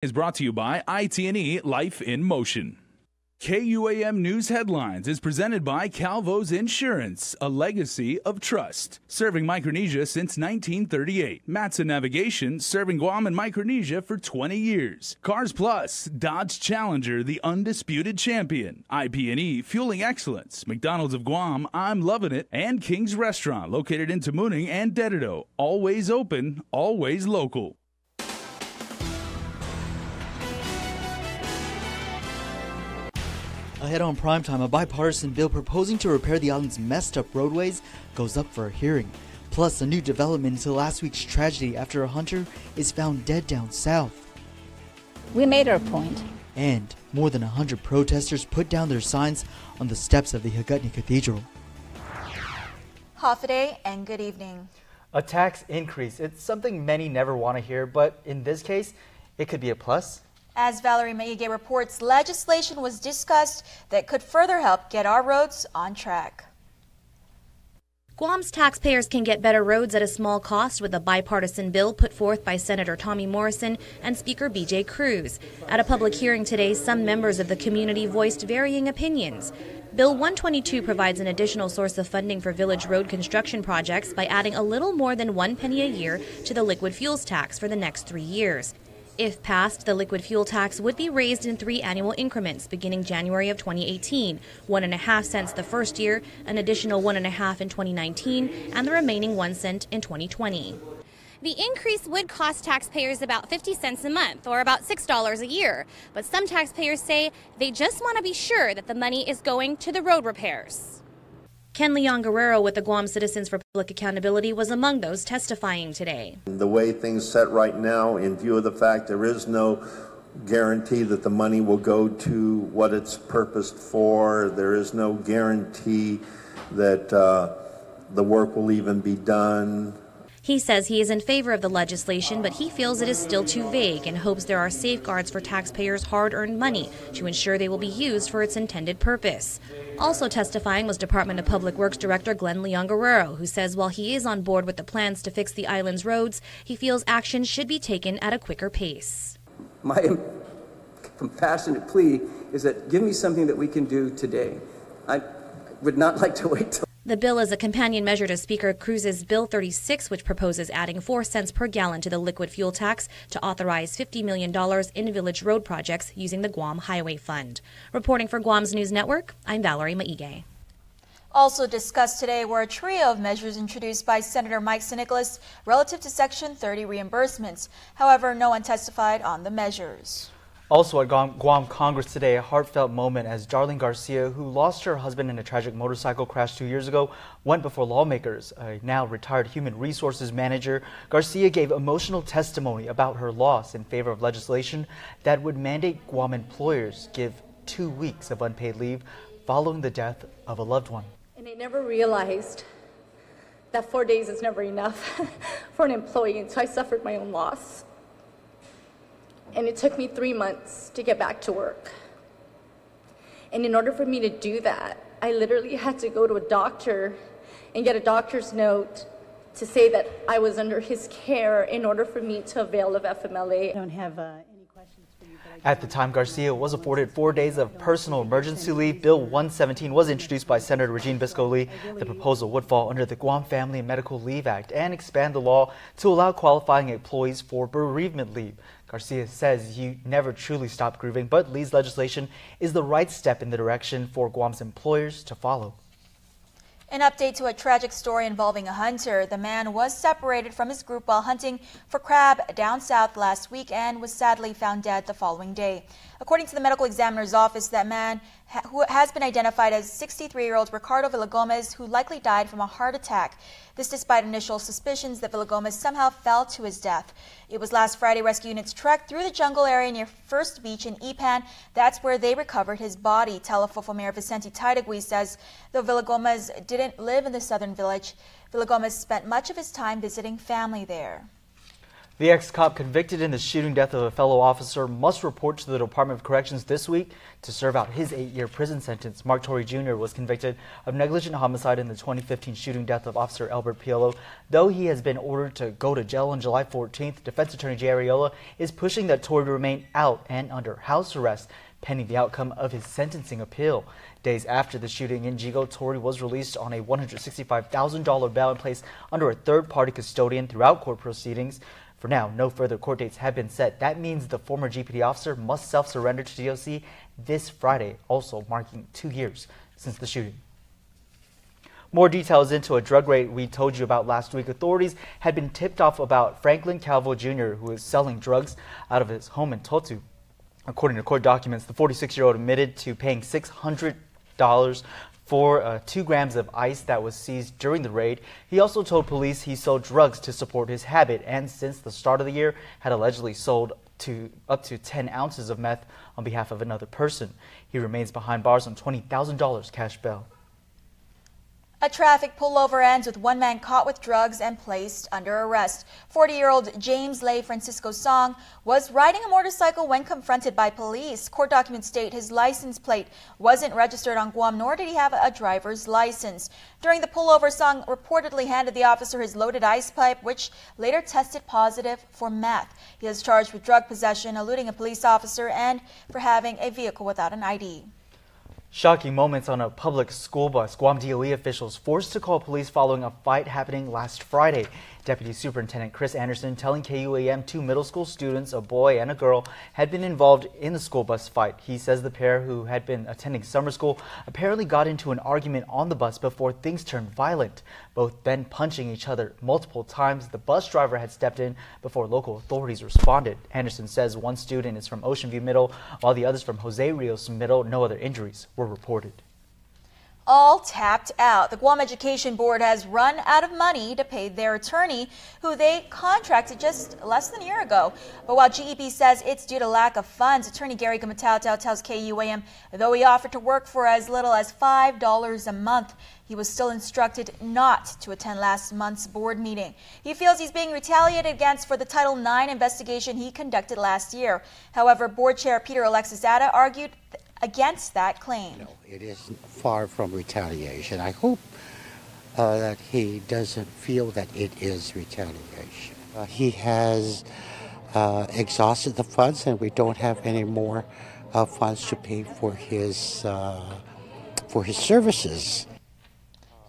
Is brought to you by IT&E Life in Motion. KUAM News Headlines is presented by Calvo's Insurance, a legacy of trust. Serving Micronesia since 1938. Matson Navigation, serving Guam and Micronesia for 20 years. Cars Plus, Dodge Challenger, the undisputed champion. IP&E, fueling excellence. McDonald's of Guam, I'm loving it. And King's Restaurant, located in Tamuning and Dedito. Always open, always local. Ahead on primetime, a bipartisan bill proposing to repair the island's messed up roadways goes up for a hearing. Plus, a new development into last week's tragedy after a hunter is found dead down south. We made our point. And more than 100 protesters put down their signs on the steps of the Hagutney Cathedral. Hafaday and good evening. A tax increase. It's something many never want to hear, but in this case, it could be a plus. As Valerie Maige reports, legislation was discussed that could further help get our roads on track. Guam's taxpayers can get better roads at a small cost with a bipartisan bill put forth by Senator Tommy Morrison and Speaker B.J. Cruz. At a public hearing today, some members of the community voiced varying opinions. Bill 122 provides an additional source of funding for village road construction projects by adding a little more than 1 penny a year to the liquid fuels tax for the next 3 years. If passed, the liquid fuel tax would be raised in 3 annual increments beginning January of 2018, 1.5 cents the first year, an additional 1.5 in 2019, and the remaining 1 cent in 2020. The increase would cost taxpayers about 50 cents a month, or about $6 a year. But some taxpayers say they just want to be sure that the money is going to the road repairs. Ken Leon Guerrero with the Guam Citizens for Public Accountability was among those testifying today. The way things set right now, in view of the fact there is no guarantee that the money will go to what it's purposed for, there is no guarantee that the work will even be done. He says he is in favor of the legislation, but he feels it is still too vague and hopes there are safeguards for taxpayers' hard-earned money to ensure they will be used for its intended purpose. Also testifying was Department of Public Works Director Glenn Leon Guerrero, who says while he is on board with the plans to fix the island's roads, he feels action should be taken at a quicker pace. My compassionate plea is that give me something that we can do today. I would not like to wait till. The bill is a companion measure to Speaker Cruz's Bill 36, which proposes adding 4 cents per gallon to the liquid fuel tax to authorize $50 million in village road projects using the Guam Highway Fund. Reporting for Guam's News Network, I'm Valerie Maige. Also discussed today were a trio of measures introduced by Senator Mike Nicholas relative to Section 30 reimbursements. However, no one testified on the measures. Also at Guam Congress today, a heartfelt moment as Darlene Garcia, who lost her husband in a tragic motorcycle crash 2 years ago, went before lawmakers. A now retired human resources manager, Garcia gave emotional testimony about her loss in favor of legislation that would mandate Guam employers give 2 weeks of unpaid leave following the death of a loved one. And I never realized that 4 days is never enough for an employee, and so I suffered my own loss. And it took me 3 months to get back to work. And in order for me to do that, I literally had to go to a doctor and get a doctor's note to say that I was under his care in order for me to avail of FMLA. I don't have any questions for you. At the time, Garcia was afforded 4 days of personal emergency leave. Bill 117 was introduced by Senator Regine Bisco-Lee. The proposal would fall under the Guam Family and Medical Leave Act and expand the law to allow qualifying employees for bereavement leave. Garcia says you never truly stop grieving, but Lee's legislation is the right step in the direction for Guam's employers to follow. An update to a tragic story involving a hunter. The man was separated from his group while hunting for crab down south last week and was sadly found dead the following day. According to the medical examiner's office, that man who has been identified as 63-year-old Ricardo Villagomez, who likely died from a heart attack. This despite initial suspicions that Villagomez somehow fell to his death. It was last Friday rescue units trekked through the jungle area near First Beach in Ipan. That's where they recovered his body. Talafofo Mayor Vicente Taidagui says though Villagomez didn't live in the southern village, Villagomez spent much of his time visiting family there. The ex-cop convicted in the shooting death of a fellow officer must report to the Department of Corrections this week to serve out his 8-year prison sentence. Mark Torrey Jr. was convicted of negligent homicide in the 2015 shooting death of Officer Albert Piello. Though he has been ordered to go to jail on July 14th, defense attorney Jay Arreola is pushing that Torrey remain out and under house arrest pending the outcome of his sentencing appeal. Days after the shooting in Jigo, Torrey was released on a $165,000 bail and placed under a third-party custodian throughout court proceedings. For now, no further court dates have been set. That means the former GPD officer must self-surrender to DOC this Friday, also marking 2 years since the shooting. More details into a drug raid we told you about last week. Authorities had been tipped off about Franklin Calvo Jr., who is selling drugs out of his home in Totu. According to court documents, the 46-year-old admitted to paying $600 for 2 grams of ice that was seized during the raid. He also told police he sold drugs to support his habit and since the start of the year had allegedly sold up to 10 ounces of meth on behalf of another person. He remains behind bars on $20,000 cash bail. A traffic pullover ends with one man caught with drugs and placed under arrest. 40-year-old James Lay Francisco Song was riding a motorcycle when confronted by police. Court documents state his license plate wasn't registered on Guam, nor did he have a driver's license. During the pullover, Song reportedly handed the officer his loaded ice pipe, which later tested positive for meth. He is charged with drug possession, eluding a police officer, and for having a vehicle without an ID. Shocking moments on a public school bus. Guam DOE officials forced to call police following a fight happening last Friday. Deputy Superintendent Chris Anderson telling KUAM 2 middle school students, a boy and a girl, had been involved in the school bus fight. He says the pair, who had been attending summer school, apparently got into an argument on the bus before things turned violent, both then punching each other multiple times. The bus driver had stepped in before local authorities responded. Anderson says one student is from Ocean View Middle, while the others from Jose Rios Middle. No other injuries were reported. All tapped out. The Guam Education Board has run out of money to pay their attorney, who they contracted just less than a year ago. But while GEB says it's due to lack of funds, attorney Gary Gamatao tells KUAM though he offered to work for as little as $5 a month, he was still instructed not to attend last month's board meeting. He feels he's being retaliated against for the Title IX investigation he conducted last year. However, board chair Peter Alexis Zada argued against that claim. No, it is far from retaliation. I hope that he doesn't feel that it is retaliation. He has exhausted the funds, and we don't have any more funds to pay for his services.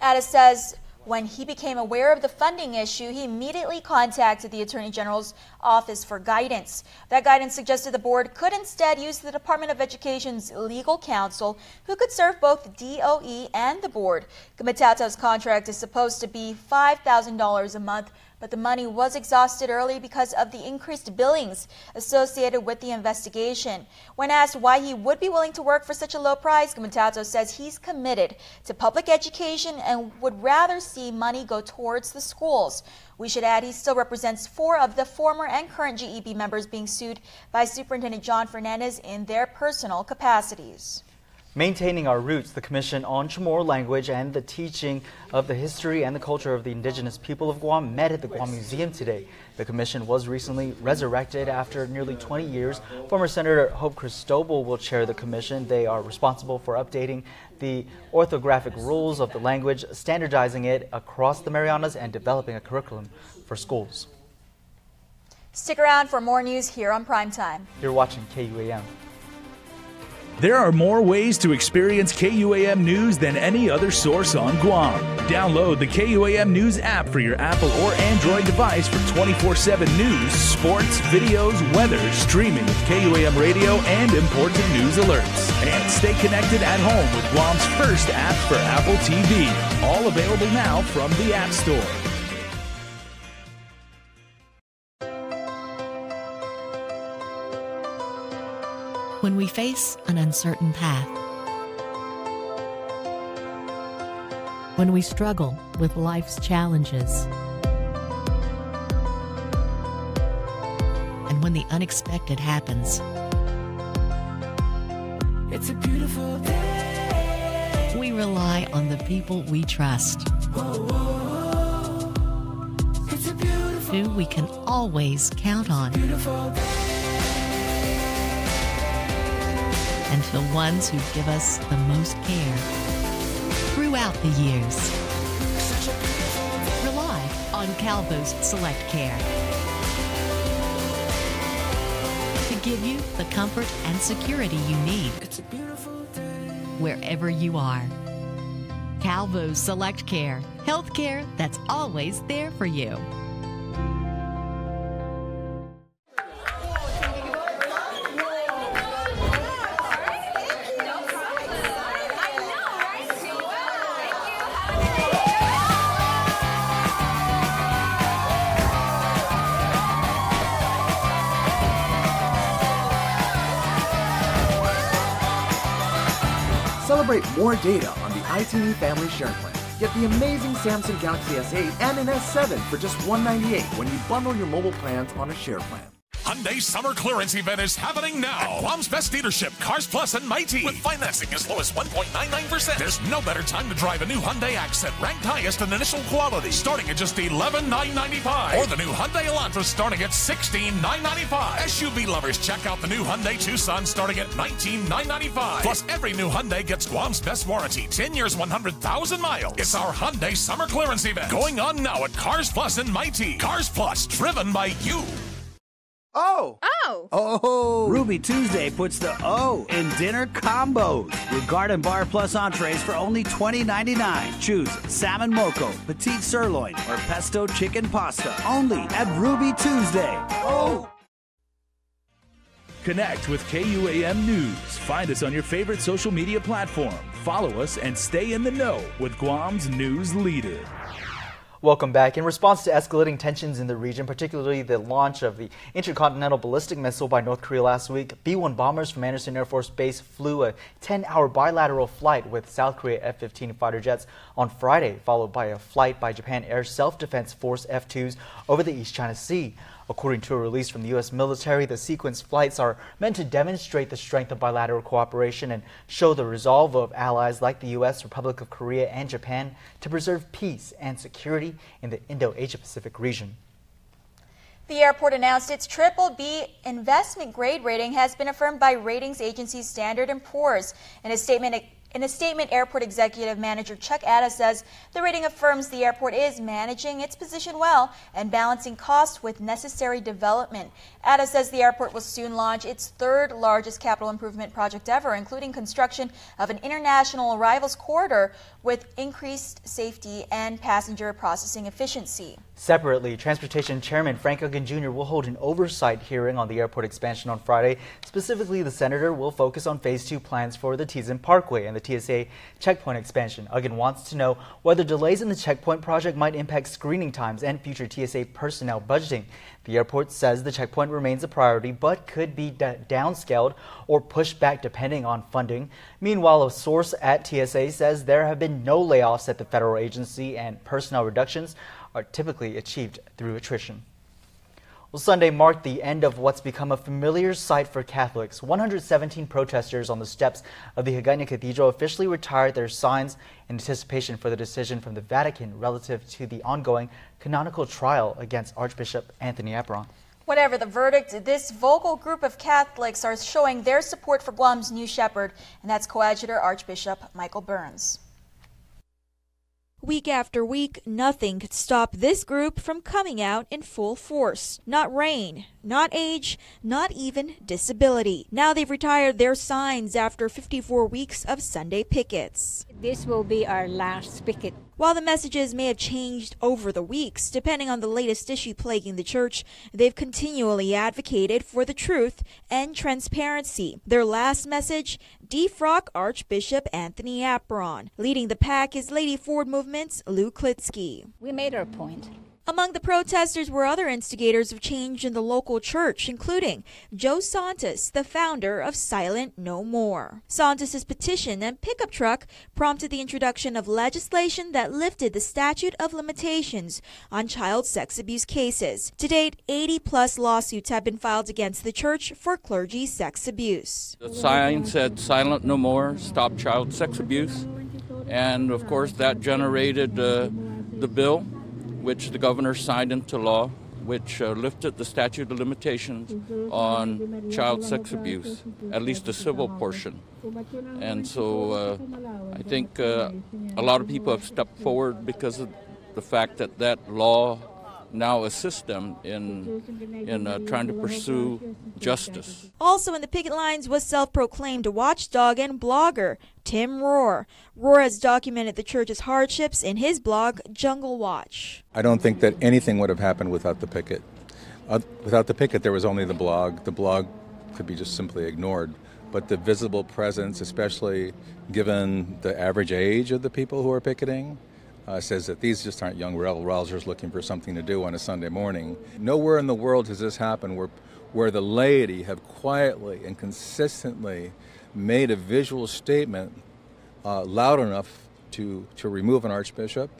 Ada says when he became aware of the funding issue, he immediately contacted the Attorney General's office for guidance. That guidance suggested the board could instead use the Department of Education's legal counsel, who could serve both DOE and the board. Gamatato's contract is supposed to be $5,000 a month, but the money was exhausted early because of the increased billings associated with the investigation. When asked why he would be willing to work for such a low price, Gamatato says he's committed to public education and would rather see money go towards the schools. We should add he still represents 4 of the former and current GEB members being sued by Superintendent John Fernandez in their personal capacities. Maintaining Our Roots, the Commission on Chamorro Language and the Teaching of the History and the Culture of the Indigenous People of Guam met at the Guam Museum today. The commission was recently resurrected after nearly 20 years. Former Senator Hope Cristobal will chair the commission. They are responsible for updating the orthographic rules of the language, standardizing it across the Marianas, and developing a curriculum for schools. Stick around for more news here on Primetime. You're watching KUAM. There are more ways to experience KUAM News than any other source on Guam. Download the KUAM News app for your Apple or Android device for 24/7 news, sports, videos, weather, streaming with KUAM radio, and important news alerts. And stay connected at home with Guam's first app for Apple TV. All available now from the App Store. When we face an uncertain path, when we struggle with life's challenges, and when the unexpected happens, it's a beautiful day. We rely on the people we trust. who we can always count on, and to the ones who give us the most care throughout the years. Rely on Calvo's Select Care to give you the comfort and security you need wherever you are. Calvo's Select Care, health care that's always there for you. Celebrate more data on the ITE Family Sharing Plan. Get the amazing Samsung Galaxy S8 and an S7 for just $198 when you bundle your mobile plans on a share plan. Hyundai's summer clearance event is happening now. KUAM's best dealership, Cars Plus and Mighty. With financing as low as 1.99%. There's no better time to drive a new Hyundai Accent, ranked highest in initial quality, starting at just $11,995. Or the new Hyundai Elantra starting at $16,995. SUV lovers, check out the new Hyundai Tucson starting at $19,995. Plus, every new Hyundai gets KUAM's best warranty, 10 years, 100,000 miles. It's our Hyundai summer clearance event going on now at Cars Plus and Mighty. Cars Plus, driven by you. Oh! Ruby Tuesday puts the O in dinner combos with garden bar plus entrees for only $20.99. Choose salmon moco, petite sirloin, or pesto chicken pasta. Only at Ruby Tuesday. Connect with KUAM News. Find us on your favorite social media platform. Follow us and stay in the know with Guam's news leader. Welcome back. In response to escalating tensions in the region, particularly the launch of the intercontinental ballistic missile by North Korea last week, B-1 bombers from Andersen Air Force Base flew a 10-hour bilateral flight with South Korea F-15 fighter jets on Friday, followed by a flight by Japan Air Self-Defense Force F-2s over the East China Sea. According to a release from the U.S. military, the sequence flights are meant to demonstrate the strength of bilateral cooperation and show the resolve of allies like the U.S., Republic of Korea, and Japan to preserve peace and security in the Indo-Asia-Pacific region. The airport announced its BBB investment grade rating has been affirmed by ratings agency Standard & Poor's. In a statement, Airport Executive Manager Chuck Atta says the rating affirms the airport is managing its position well and balancing costs with necessary development. Atta says the airport will soon launch its third largest capital improvement project ever, including construction of an international arrivals corridor with increased safety and passenger processing efficiency. Separately, Transportation Chairman Frank Uggan Jr. will hold an oversight hearing on the airport expansion on Friday. Specifically, the senator will focus on Phase 2 plans for the Tizan Parkway and the TSA checkpoint expansion. Uggan wants to know whether delays in the checkpoint project might impact screening times and future TSA personnel budgeting. The airport says the checkpoint remains a priority, but could be downscaled or pushed back depending on funding. Meanwhile, a source at TSA says there have been no layoffs at the federal agency and personnel reductions are typically achieved through attrition. Well, Sunday marked the end of what's become a familiar sight for Catholics. 117 protesters on the steps of the Hagåtña Cathedral officially retired their signs in anticipation for the decision from the Vatican relative to the ongoing canonical trial against Archbishop Anthony Apron. Whatever the verdict, this vocal group of Catholics are showing their support for Guam's new shepherd, and that's Coadjutor Archbishop Michael Burns. Week after week, nothing could stop this group from coming out in full force. Not rain, not age, not even disability. Now they've retired their signs after 54 weeks of Sunday pickets. This will be our last picket. While the messages may have changed over the weeks, depending on the latest issue plaguing the church, they've continually advocated for the truth and transparency. Their last message, defrock Archbishop Anthony Apron. Leading the pack is Lady Ford Movement's Lou Klitsky. We made our point. Among the protesters were other instigators of change in the local church, including Joe Santos, the founder of Silent No More. Santos's petition and pickup truck prompted the introduction of legislation that lifted the statute of limitations on child sex abuse cases. To date, 80-plus lawsuits have been filed against the church for clergy sex abuse. The sign said Silent No More, Stop Child Sex Abuse, and of course that generated the bill. which the governor signed into law, which lifted the statute of limitations on child sex abuse, at least the civil portion. And so I think a lot of people have stepped forward because of the fact that that law now assists them in trying to pursue justice. Also in the picket lines was self-proclaimed watchdog and blogger Tim Rohr. Rohr has documented the church's hardships in his blog, Jungle Watch. I don't think that anything would have happened without the picket. Without the picket, there was only the blog. The blog could be just simply ignored. But the visible presence, especially given the average age of the people who are picketing, says that these just aren't young rousers looking for something to do on a Sunday morning. Nowhere in the world has this happened where the laity have quietly and consistently made a visual statement loud enough to remove an archbishop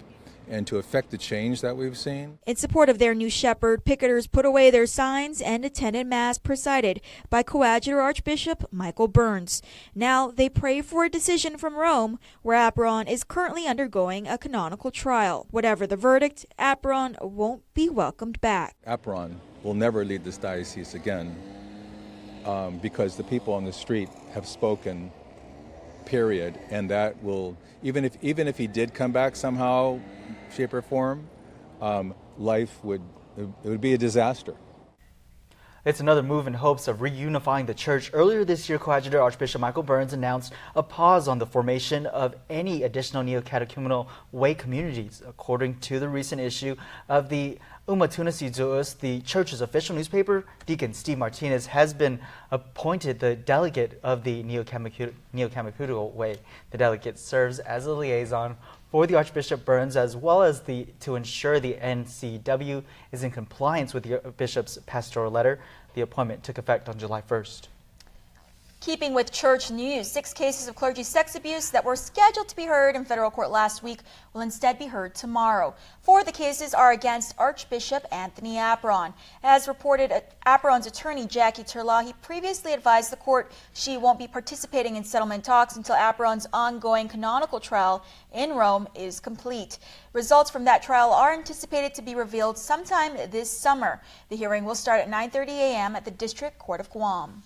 and to affect the change that we've seen. In support of their new shepherd, picketers put away their signs and attended Mass presided by Coadjutor Archbishop Michael Burns. Now they pray for a decision from Rome, where Apron is currently undergoing a canonical trial. Whatever the verdict, Apron won't be welcomed back. Apron will never lead this diocese again because the people on the street have spoken, period, and that will, even if he did come back somehow, shape or form, life would be a disaster. It's another move in hopes of reunifying the church. Earlier this year, Coadjutor Archbishop Michael Burns announced a pause on the formation of any additional neo-catechumenal way communities. According to the recent issue of the Umatunasi Zuus, the church's official newspaper, Deacon Steve Martinez has been appointed the delegate of the neo-catechumenal way. The delegate serves as a liaison for the Archbishop Burns, as well as to ensure the NCW is in compliance with the bishop's pastoral letter. The appointment took effect on July 1st. Keeping with church news, 6 cases of clergy sex abuse that were scheduled to be heard in federal court last week will instead be heard tomorrow. 4 of the cases are against Archbishop Anthony Apron. As reported, Apron's attorney Jackie Terlahi previously advised the court she won't be participating in settlement talks until Apron's ongoing canonical trial in Rome is complete. Results from that trial are anticipated to be revealed sometime this summer. The hearing will start at 9:30 a.m. at the District Court of Guam.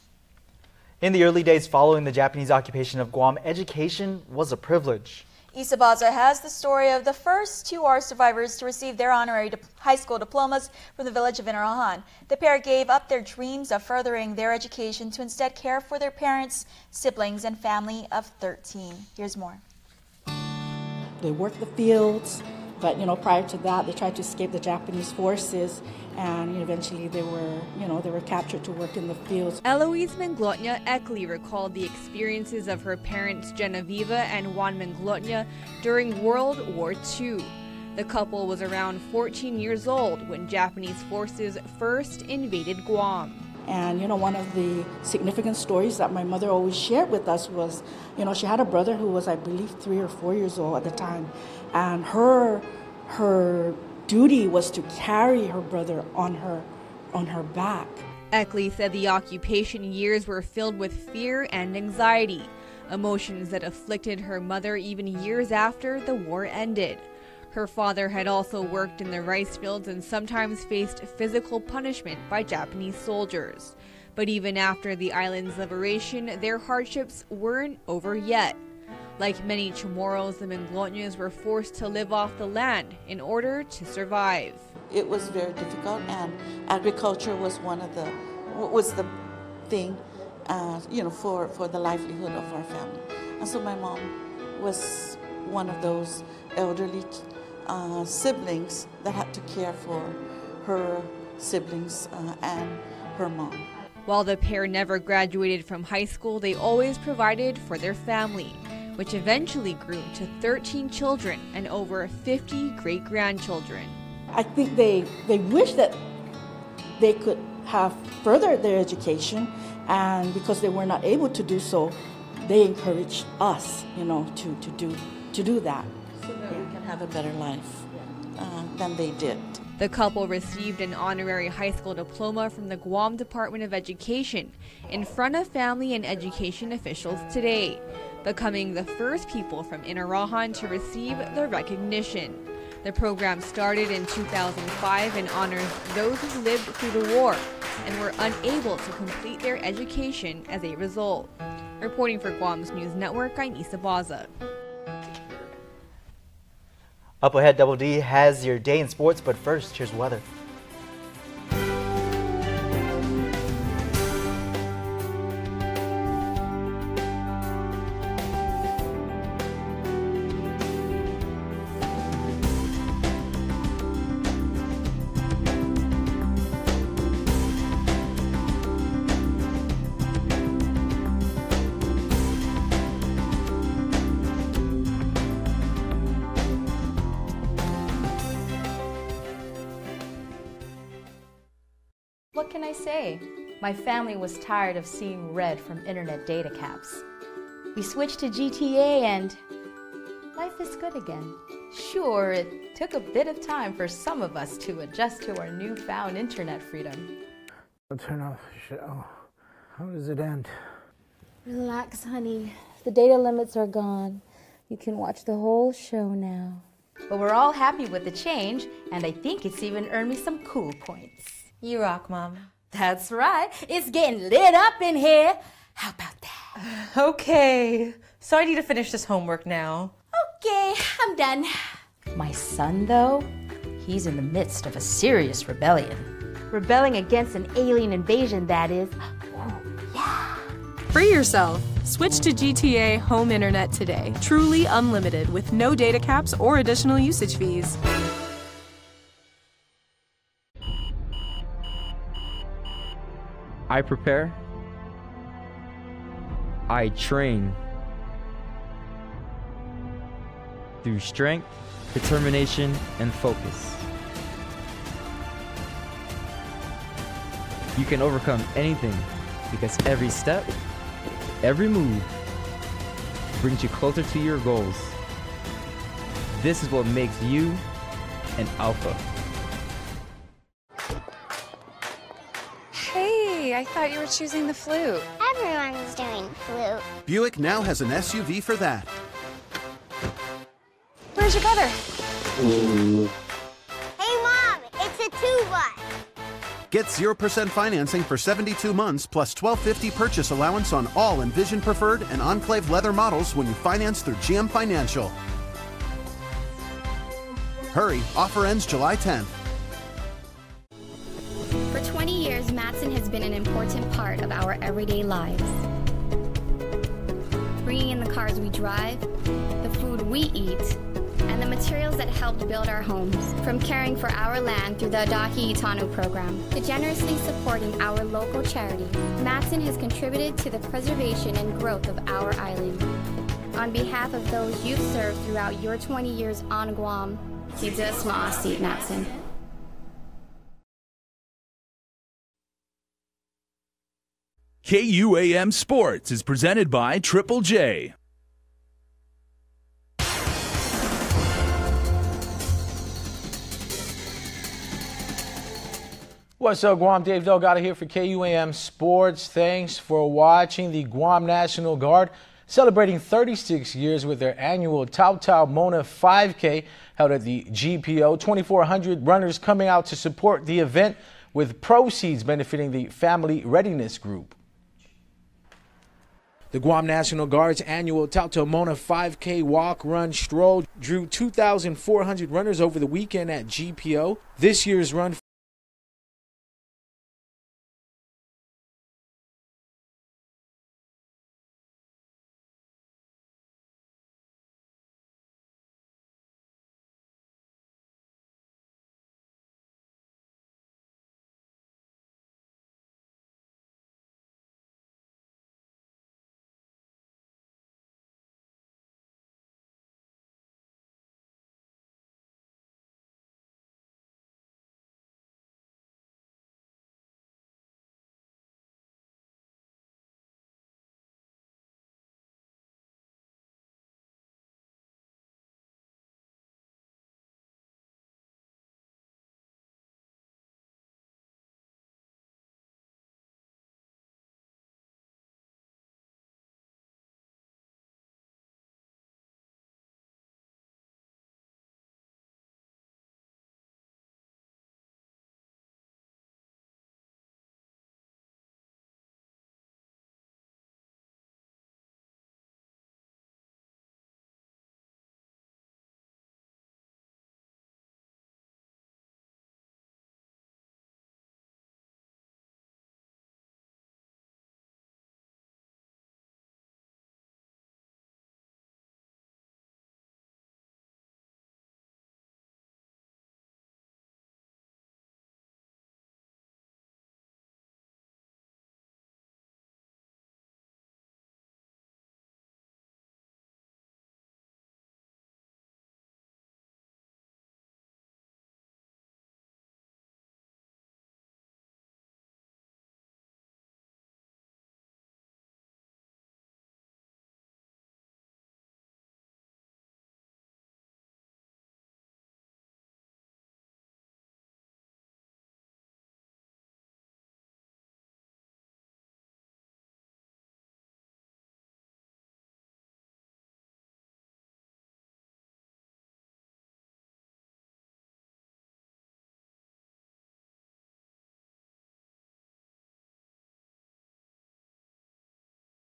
In the early days following the Japanese occupation of Guam, education was a privilege. Isa Baza has the story of the first 2 art survivors to receive their honorary high school diplomas from the village of Inarahan. The pair gave up their dreams of furthering their education to instead care for their parents, siblings, and family of 13. Here's more. They worked the fields, but prior to that, they tried to escape the Japanese forces, and eventually they were captured to work in the fields. Eloise Manglotnya Eckley recalled the experiences of her parents Genevieva and Juan Manglotnya during World War II. The couple was around 14 years old when Japanese forces first invaded Guam. And one of the significant stories that my mother always shared with us was, she had a brother who was, I believe, 3 or 4 years old at the time, and her duty was to carry her brother on her back. Eckley said the occupation years were filled with fear and anxiety, emotions that afflicted her mother even years after the war ended. Her father had also worked in the rice fields and sometimes faced physical punishment by Japanese soldiers. But even after the island's liberation, their hardships weren't over yet. Like many Chamorros, the Manglotnyas were forced to live off the land in order to survive. It was very difficult, and agriculture was the thing, for the livelihood of our family. And so my mom was one of those elderly siblings that had to care for her siblings and her mom. While the pair never graduated from high school, they always provided for their family, which eventually grew to 13 children and over 50 great-grandchildren. I think they wish that they could have furthered their education, and because they were not able to do so, they encouraged us, to do that. So that we can have a better life than they did. The couple received an honorary high school diploma from the Guam Department of Education in front of family and education officials today, becoming the first people from Inarahan to receive the recognition. The program started in 2005 and honors those who lived through the war and were unable to complete their education as a result. Reporting for Guam's News Network, I'm Isa Baza. Up ahead, Double D has your day in sports, but first, here's weather. What can I say? My family was tired of seeing red from internet data caps. We switched to GTA and life is good again. Sure, it took a bit of time for some of us to adjust to our newfound internet freedom. I'll turn off the show. How does it end? Relax, honey. The data limits are gone. You can watch the whole show now. But we're all happy with the change, and I think it's even earned me some cool points. You rock, Mom. That's right. It's getting lit up in here. How about that? Okay. So I need to finish this homework now. Okay, I'm done. My son, though, he's in the midst of a serious rebellion. Rebelling against an alien invasion, that is. Oh, yeah. Free yourself. Switch to GTA Home Internet today. Truly unlimited with no data caps or additional usage fees. I prepare, I train through strength, determination, and focus. You can overcome anything because every step, every move brings you closer to your goals. This is what makes you an alpha. Hey, I thought you were choosing the flute. Everyone's doing flute. Buick now has an SUV for that. Where's your brother? Hey, Mom, it's a tuba. Get 0% financing for 72 months plus $1,250 purchase allowance on all Envision Preferred and Enclave leather models when you finance through GM Financial. Hurry, offer ends July 10th. For 20 years, Matson has been an important part of our everyday lives. Bringing in the cars we drive, the food we eat, and the materials that helped build our homes. From caring for our land through the Adahi Itanu program to generously supporting our local charities, Matson has contributed to the preservation and growth of our island. On behalf of those you've served throughout your 20 years on Guam, Kidzas Ma'asi, Matson. KUAM Sports is presented by Triple J. What's up, Guam? Dave Delgado here for KUAM Sports. Thanks for watching. The Guam National Guard celebrating 36 years with their annual Tau Tau Mona 5K held at the GPO. 2,400 runners coming out to support the event with proceeds benefiting the Family Readiness Group. The Guam National Guard's annual Tau Tau Mona 5K walk, run, stroll drew 2,400 runners over the weekend at GPO. This year's run